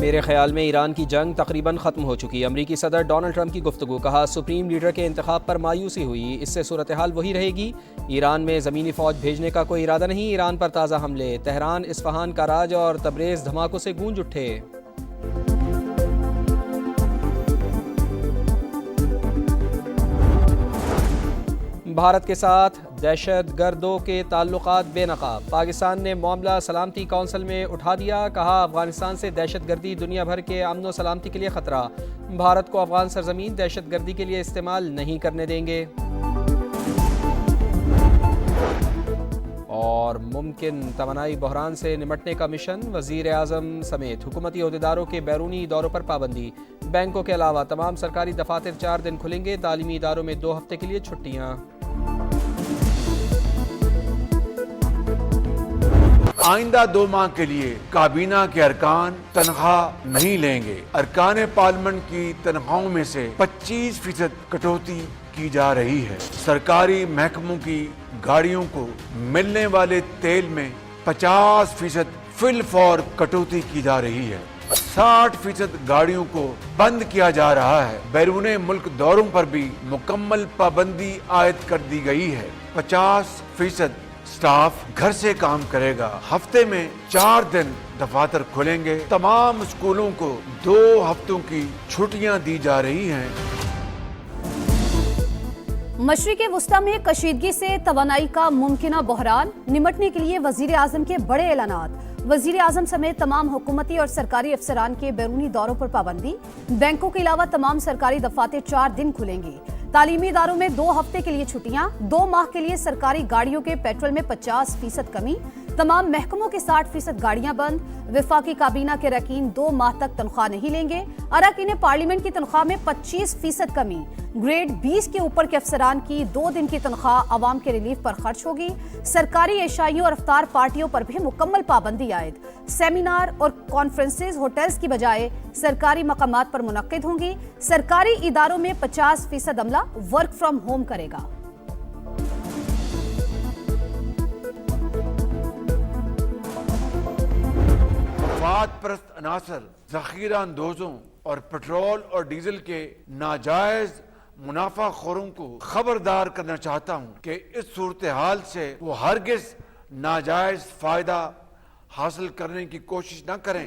میرے خیال میں ایران کی جنگ تقریباً ختم ہو چکی. امریکی صدر ڈونلڈ ٹرمپ کی گفتگو. کہا سپریم لیڈر کے انتخاب پر مایوسی ہوئی, اس سے صورتحال وہی رہے گی. ایران میں زمینی فوج بھیجنے کا کوئی ارادہ نہیں. ایران پر تازہ حملے. تہران اصفہان کا راج اور تبریز دھماکوں سے گونج اٹھے. بھارت کے ساتھ دہشت گردوں کے تعلقات بے نقاب. پاکستان نے معاملہ سلامتی کونسل میں اٹھا دیا. کہا افغانستان سے دہشت گردی دنیا بھر کے امن و سلامتی کے لیے خطرہ. بھارت کو افغان سرزمین دہشت گردی کے لیے استعمال نہیں کرنے دیں گے. اور ممکن توانائی بحران سے نمٹنے کا مشن. وزیر اعظم سمیت حکومتی عہدیداروں کے بیرونی دوروں پر پابندی. بینکوں کے علاوہ تمام سرکاری دفاتر 4 دن کھلیں گے. تعلیمی اداروں میں 2 ہفتے کے لیے چھٹیاں. آئندہ 2 ماہ کے لیے کابینہ کے ارکان تنخواہ نہیں لیں گے. ارکان پارلیمنٹ کی تنخواہوں میں سے 25% کٹوتی کی جا رہی ہے. سرکاری محکموں کی گاڑیوں کو ملنے والے تیل میں 50% فی الفور کٹوتی کی جا رہی ہے. 60% گاڑیوں کو بند کیا جا رہا ہے. بیرون ملک دوروں پر بھی مکمل پابندی عائد کر دی گئی ہے. 50% سٹاف گھر سے کام کرے گا. ہفتے میں 4 دن دفاتر کھلیں گے. تمام اسکولوں کو 2 ہفتوں کی چھٹیاں دی جا رہی ہیں. مشرق وسطی میں کشیدگی سے توانائی کا ممکنہ بحران. نمٹنے کے لیے وزیر اعظم کے بڑے اعلانات. وزیر اعظم سمیت تمام حکومتی اور سرکاری افسران کے بیرونی دوروں پر پابندی. بینکوں کے علاوہ تمام سرکاری دفاتر 4 دن کھلیں گے. تعلیمی اداروں میں 2 ہفتے کے لیے چھٹیاں. 2 ماہ کے لیے سرکاری گاڑیوں کے پیٹرول میں 50% کمی. تمام محکموں کے 60% گاڑیاں بند. وفاقی کابینہ کے رکین 2 ماہ تک تنخواہ نہیں لیں گے. اراکین پارلیمنٹ کی تنخواہ میں 25% کمی. گریڈ 20 کے اوپر کے افسران کی 2 دن کی تنخواہ عوام کے ریلیف پر خرچ ہوگی. سرکاری عشائیوں اور افطار پارٹیوں پر بھی مکمل پابندی عائد. سیمینار اور کانفرنسز ہوٹلز کی بجائے سرکاری مقامات پر منعقد ہوں گی. سرکاری اداروں میں 50% عملہ ورک فرام ہوم کرے گا. مفاد پرست عناصر ذخیرہ اندوزوں اور پیٹرول اور ڈیزل کے ناجائز منافع خوروں کو خبردار کرنا چاہتا ہوں کہ اس صورتحال سے وہ ہرگز ناجائز فائدہ حاصل کرنے کی کوشش نہ کریں.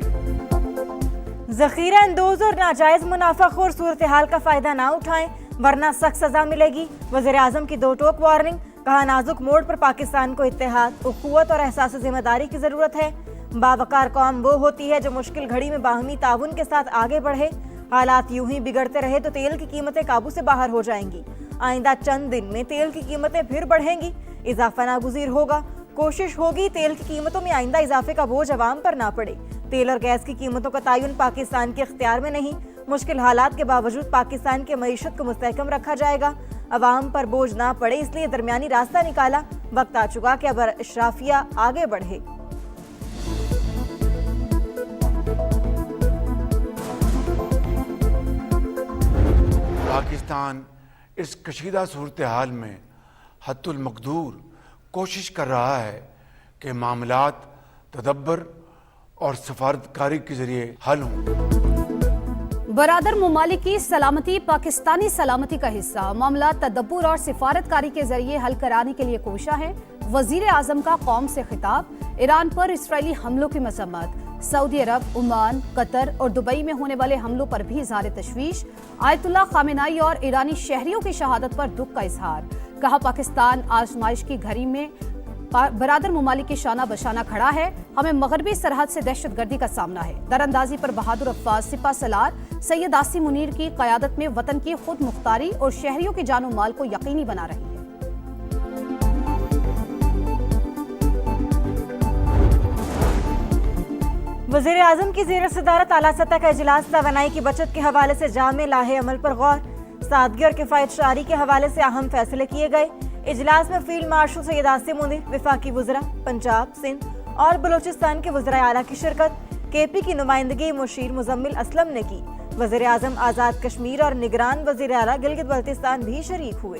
ذخیرہ اندوز اور ناجائز منافع خور صورتحال کا فائدہ نہ اٹھائیں ورنہ سخت سزا ملے گی. وزیر اعظم کی 2 ٹوک وارننگ. کہا نازک موڑ پر پاکستان کو اتحاد, اخوت اور احساس ذمہ داری کی ضرورت ہے. باوقار قوم وہ ہوتی ہے جو مشکل گھڑی میں باہمی تعاون کے ساتھ آگے بڑھے. حالات یوں ہی بگڑتے رہے تو تیل کی قیمتیں قابو سے باہر ہو جائیں گی. آئندہ چند دن میں تیل کی قیمتیں پھر بڑھیں گی. اضافہ ناگزیر ہوگا. کوشش ہوگی تیل کی قیمتوں میں آئندہ اضافے کا بوجھ عوام پر نہ پڑے. تیل اور گیس کی قیمتوں کا تعین پاکستان کے اختیار میں نہیں. مشکل حالات کے باوجود پاکستان کے معیشت کو مستحکم رکھا جائے گا. عوام پر بوجھ نہ پڑے اس لیے درمیانی راستہ نکالا. وقت آ چکا کہ اب اشرافیہ آگے بڑھے. پاکستان اس کشیدہ صورتحال میں حد المقدور کوشش کر رہا ہے کہ معاملات تدبر اور سفارتکاری کے ذریعے حل ہوں. برادر ممالک کی سلامتی پاکستانی سلامتی کا حصہ. معاملات تدبر اور سفارتکاری کے ذریعے حل کرانے کے لیے کوشاں ہے. وزیر اعظم کا قوم سے خطاب. ایران پر اسرائیلی حملوں کی مذمت. سعودی عرب، عمان، قطر اور دبئی میں ہونے والے حملوں پر بھی اظہار تشویش. آیت اللہ خامنائی اور ایرانی شہریوں کی شہادت پر دکھ کا اظہار. کہا پاکستان آزمائش کی گھڑی میں برادر ممالک کی شانہ بشانہ کھڑا ہے. ہمیں مغربی سرحد سے دہشت گردی کا سامنا ہے. دراندازی پر بہادر افواج سپہ سالار سید عاصم منیر کی قیادت میں وطن کی خود مختاری اور شہریوں کی جان و مال کو یقینی بنا رہی ہے. وزیر اعظم کی زیر صدارت اعلیٰ سطح کا اجلاس. توانائی کی بچت کے حوالے سے جامع لاہے عمل پر غور. سادگی اور کفایت شعاری کے حوالے سے اہم فیصلے کیے گئے. اجلاس میں فیلڈ مارشل سید عاصم منیر، وفاقی وزراء پنجاب، سندھ اور بلوچستان کے وزرائے اعلیٰ کی شرکت. کے پی کی نمائندگی مشیر مزمل اسلم نے کی. وزیر اعظم آزاد کشمیر اور نگران وزیر اعلیٰ گلگت بلتستان بھی شریک ہوئے.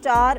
4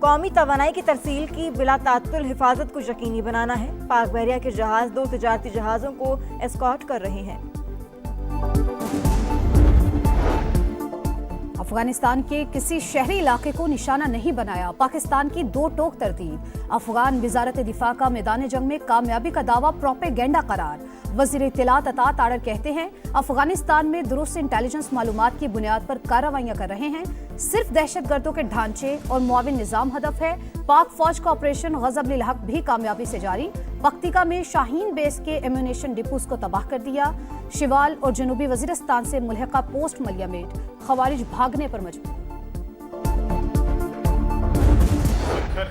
قومی توانائی کی ترسیل کی بلا تعطل حفاظت کو یقینی بنانا ہے۔ پاک بحریہ کے جہاز 2 تجارتی جہازوں کو اسکارٹ کر رہے ہیں۔ افغانستان کے کسی شہری علاقے کو نشانہ نہیں بنایا، پاکستان کی 2 ٹوک تردید۔ افغان وزارت دفاع کا میدان جنگ میں کامیابی کا دعویٰ پروپیگنڈا قرار۔ وزیر اطلاعات عطا تاڑر کہتے ہیں افغانستان میں درست انٹیلیجنس معلومات کی بنیاد پر کارروائیاں کر رہے ہیں، صرف دہشت گردوں کے ڈھانچے اور معاون نظام ہدف ہے۔ پاک فوج کا آپریشن غضب للحق بھی کامیابی سے جاری، پختیکا میں شاہین بیس کے ایمونیشن ڈپوز کو تباہ کر دیا۔ شمال اور جنوبی وزیرستان سے ملحقہ پوسٹ ملیامیٹ، خوارج بھاگنے پر مجبور۔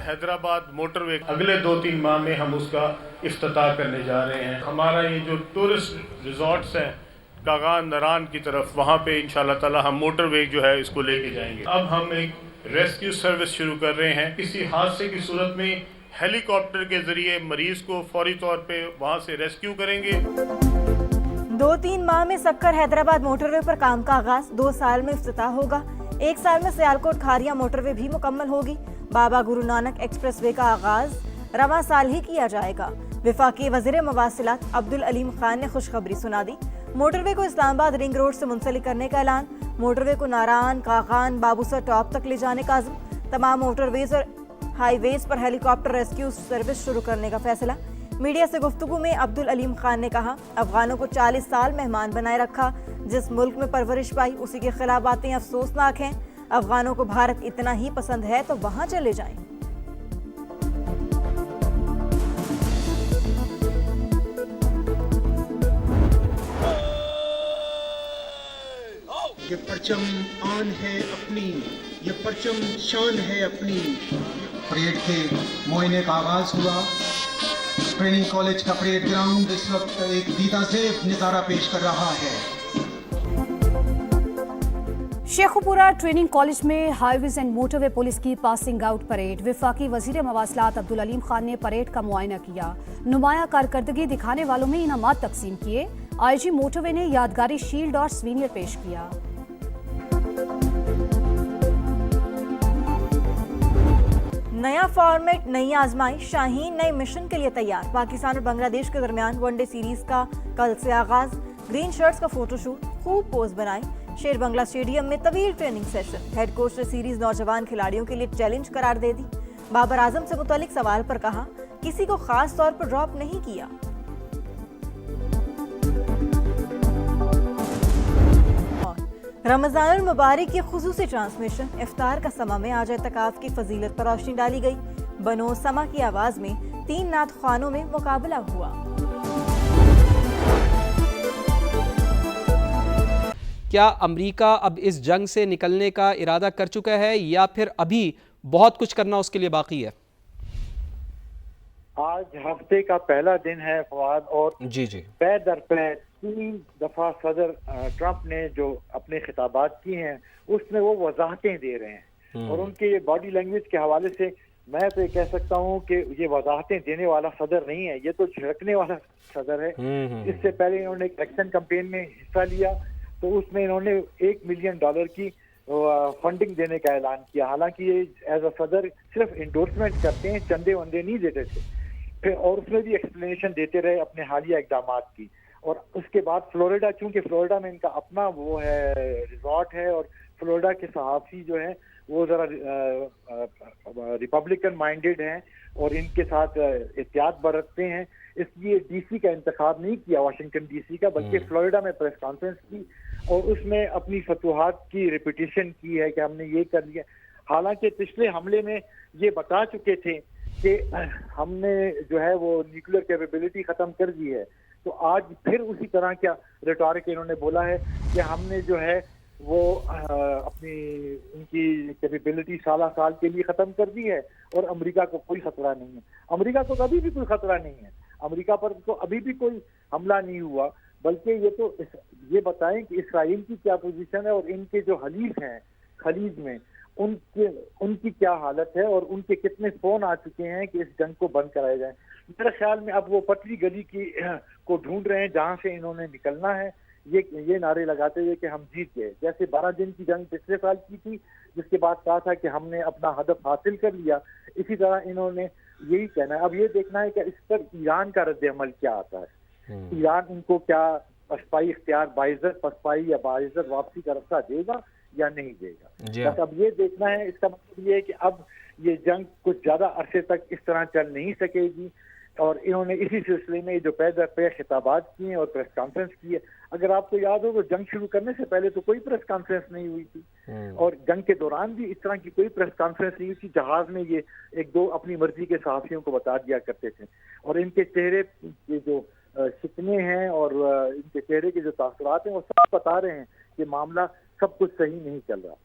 حیدرآباد موٹر وے اگلے 2-3 ماہ میں ہم اس کا افتتاح کرنے جا رہے ہیں۔ ہمارا یہ جو ٹورسٹ ریزورٹس ہیں کاغان نران کی طرف، وہاں پہ انشاءاللہ تعالی ہم موٹر وے جو ہے اس کو لے کے جائیں گے۔ اب ہم ایک ریسکیو سروس شروع کر رہے ہیں، کسی حادثے کی صورت میں ہیلی کاپٹر کے ذریعے مریض کو فوری طور پہ وہاں سے ریسکیو کریں گے۔ 2-3 ماہ میں سکر حیدرآباد موٹر وے پر کام کا آغاز، 2 سال میں افتتاح ہوگا۔ 1 سال میں سیالکوٹ کھاریا موٹر وے بھی مکمل ہوگی۔ بابا گرو نانک ایکسپریس وے کا آغاز رواں سال ہی کیا جائے گا۔ وفاقی وزیر مواصلات عبدالعلیم خان نے خوشخبری سنا دی، موٹر وے کو اسلام آباد رنگ روڈ سے منسلک کرنے کا اعلان، موٹر وے کو ناران، کاغان، بابوسر ٹاپ تک لے جانے کا عزم، تمام موٹر ویز اور ہائی ویز پر ہیلی کاپٹر ریسکیو سروس شروع کرنے کا فیصلہ۔ میڈیا سے گفتگو میں عبدالعلیم خان نے کہا، افغانوں کو 40 سال مہمان بنائے رکھا، جس ملک میں پرورش پائی اسی کے خلاف باتیں افسوسناک ہیں۔ افغانوں کو بھارت اتنا ہی پسند ہے تو وہاں چلے جائیں۔ یہ پرچم آن ہے اپنی، یہ پرچم شان ہے اپنی۔ پریڈ کے معائنے کا آغاز ہوا۔ ٹریننگ کالج کا پریڈ گراؤنڈ اس وقت ایک دیدہ زیب نظارہ پیش کر رہا ہے۔ شیخوپورہ ٹریننگ کالج میں highways and motorway police کی پاسنگ آؤٹ پریڈ، وفاقی وزیر مواصلات عبدالعلیم خان نے پریڈ کا معائنہ کیا، نمایاں کارکردگی دکھانے والوں میں انعامات تقسیم کیے۔ آئی جی موٹر وے نے یادگاری شیلڈ اور سوینئر پیش کیا۔ نیا فارمیٹ، نئی آزمائش، شاہین نئے مشن کے لیے تیار۔ پاکستان اور بنگلہ دیش کے درمیان ون ڈے سیریز کا کل سے آغاز، گرین شرٹس کا فوٹو شوٹ، خوب پوز بنائے۔ شیر بنگلہ اسٹیڈیم میں طویل ٹریننگ سیشن، ہیڈ کوچ نے سیریز نوجوان کھلاڑیوں کے لیے چیلنج قرار دے دی۔ بابر اعظم سے متعلق سوال پر کہا، کسی کو خاص طور پر ڈراپ نہیں کیا۔ رمضان المبارک کی خصوصی ٹرانسمیشن، افطار کا سما میں آج اعتکاف کی فضیلت پر روشنی ڈالی گئی۔ بنو سما کی آواز میں 3 نعت خوانوں میں مقابلہ ہوا۔ کیا امریکہ اب اس جنگ سے نکلنے کا ارادہ کر چکا ہے یا پھر ابھی بہت کچھ کرنا اس کے لیے باقی ہے؟ آج ہفتے کا پہلا دن ہے فواد، اور جی پے در پے 3 دفعہ صدر ٹرمپ نے جو اپنے خطابات کی ہیں اس میں وہ وضاحتیں دے رہے ہیں، اور ان کے یہ باڈی لینگویج کے حوالے سے میں تو یہ کہہ سکتا ہوں کہ یہ وضاحتیں دینے والا صدر نہیں ہے، یہ تو جھڑکنے والا صدر ہے۔ اس سے پہلے انہوں نے ایک الیکشن کمپین میں حصہ لیا تو اس میں انہوں نے $1 ملین کی فنڈنگ دینے کا اعلان کیا، حالانکہ یہ ایز اے صدر صرف انڈورسمنٹ کرتے ہیں، چندے وندے نہیں دیتے تھے۔ پھر اور اس میں بھی ایکسپلینیشن دیتے رہے اپنے حالیہ اقدامات کی۔ اور اس کے بعد فلوریڈا، چونکہ فلوریڈا میں ان کا اپنا وہ ہے ریزورٹ ہے، اور فلوریڈا کے صحافی جو ہیں وہ ذرا ریپبلکن مائنڈیڈ ہیں اور ان کے ساتھ احتیاط برتتے ہیں، اس لیے ڈی سی کا انتخاب نہیں کیا، واشنگٹن ڈی سی کا، بلکہ فلوریڈا میں پریس کانفرنس کی اور اس میں اپنی فتوحات کی ریپیٹیشن کی ہے کہ ہم نے یہ کر لیا۔ حالانکہ پچھلے حملے میں یہ بتا چکے تھے کہ ہم نے جو ہے وہ نیوکلیر کیپیبلٹی ختم کر دی ہے، تو آج پھر اسی طرح کا ریٹورک انہوں نے بولا ہے کہ ہم نے جو ہے وہ اپنی ان کی کیپیبلٹی سالہ سال کے لیے ختم کر دی ہے، اور امریکہ کو کوئی خطرہ نہیں ہے۔ امریکہ کو کبھی بھی کوئی خطرہ نہیں ہے، امریکہ پر تو ابھی بھی کوئی حملہ نہیں ہوا، بلکہ یہ بتائیں کہ اسرائیل کی کیا پوزیشن ہے اور ان کے جو حلیف ہیں خلیج میں ان کی کیا حالت ہے، اور ان کے کتنے فون آ چکے ہیں کہ اس جنگ کو بند کرایا جائے۔ میرے خیال میں اب وہ پتلی گلی کو ڈھونڈ رہے ہیں جہاں سے انہوں نے نکلنا ہے، یہ نعرے لگاتے ہوئے کہ ہم جیت گئے، جیسے 12 دن کی جنگ پچھلے سال کی تھی، جس کے بعد کہا تھا کہ ہم نے اپنا ہدف حاصل کر لیا، اسی طرح انہوں نے یہی کہنا ہے۔ اب یہ دیکھنا ہے کہ اس پر ایران کا رد عمل کیا آتا ہے، ایران ان کو کیا پسپائی اختیار باعزت پسپائی یا باعزت واپسی کا راستہ دے گا یا نہیں دے گا۔ بس اب یہ دیکھنا ہے۔ اس کا مطلب یہ ہے کہ اب یہ جنگ کچھ زیادہ عرصے تک اس طرح چل نہیں سکے گی، اور انہوں نے اسی سلسلے میں جو پے در پے خطابات کیے اور پریس کانفرنس کی ہے۔ اگر آپ کو یاد ہو تو جنگ شروع کرنے سے پہلے تو کوئی پریس کانفرنس نہیں ہوئی تھی، اور جنگ کے دوران بھی اس طرح کی کوئی پریس کانفرنس نہیں ہوئی تھی۔ جہاز میں یہ ایک دو اپنی مرضی کے صحافیوں کو بتا دیا کرتے تھے، اور ان کے چہرے کے جو شکنے ہیں اور ان کے چہرے کے جو تاثرات ہیں وہ سب بتا رہے ہیں کہ معاملہ سب کچھ صحیح نہیں چل رہا۔